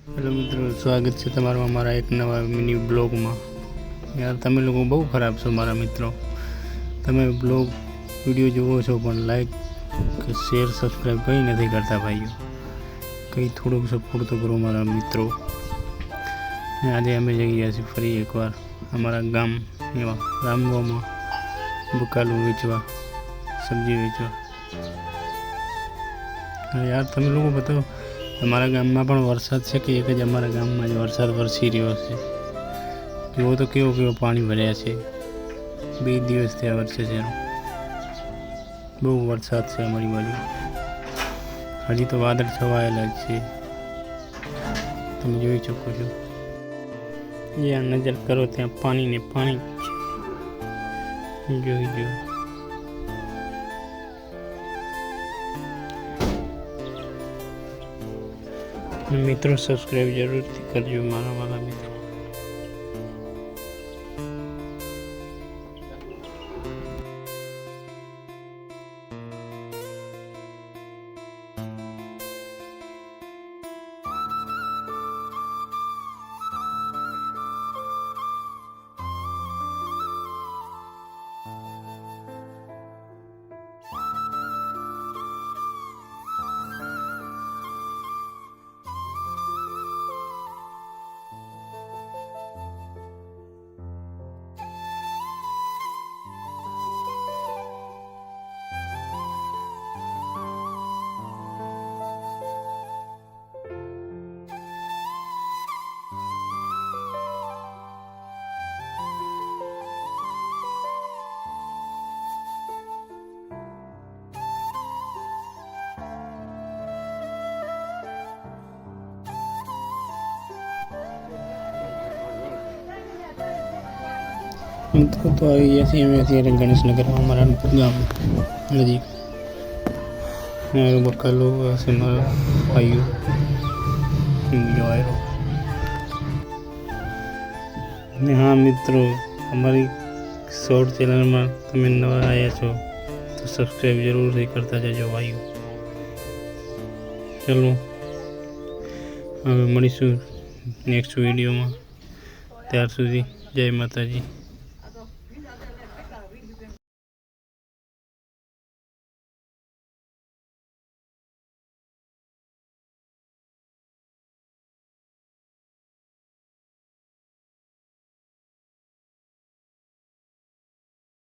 Hello मित्रों, स्वागत है तमारा हमारा एक नवा मिनी ब्लॉग में। यार तमे लोग बहु खराब छो मारा मित्रों। तमे ब्लॉग वीडियो जोवो छो पण लाइक शेर सब्सक्राइब कहीं नहीं करता भाईओ। कहीं थोड़ा सपोर्ट तो करो मारा मित्रों। आज अमे जई रह्या छीए फरी एक बार अमरा गाम एवा रामगांव में बकालू वेचवा, सब्जी वेचवा। यार तमे लोग बताओ अमरा गाम में पण वरसाद है कि एक ज अमरा गाम में वरसाद वरसी रह्यो छे। जो तो केवो केवो पाणी भर्या छे। 2 दिवस थया वरसे छे। बहु वरसाद छे अमरी बाजू। हजी तो वादळ छवायेला छे, तमे जोई शको छो। या नजर करो त्या पानी ने पानी जोई जो। मित्रों सब्सक्राइब जरूर करजो मारा वाला मित्रों। मित्रों तो ऐसे हमें अत्यारे गणेश नगर में हमारा गाम नजीक बकालो ऐसे मारा भाईओ आयो। हाँ मित्रों, हमारी शॉर्ट चैनल में तमे नवा आया छो तो सब्सक्राइब जरूर से करता जाजो भाईओ। चलो हमें मळीशुं नेक्स्ट वीडियो में। त्यार सुधी जय माताजी।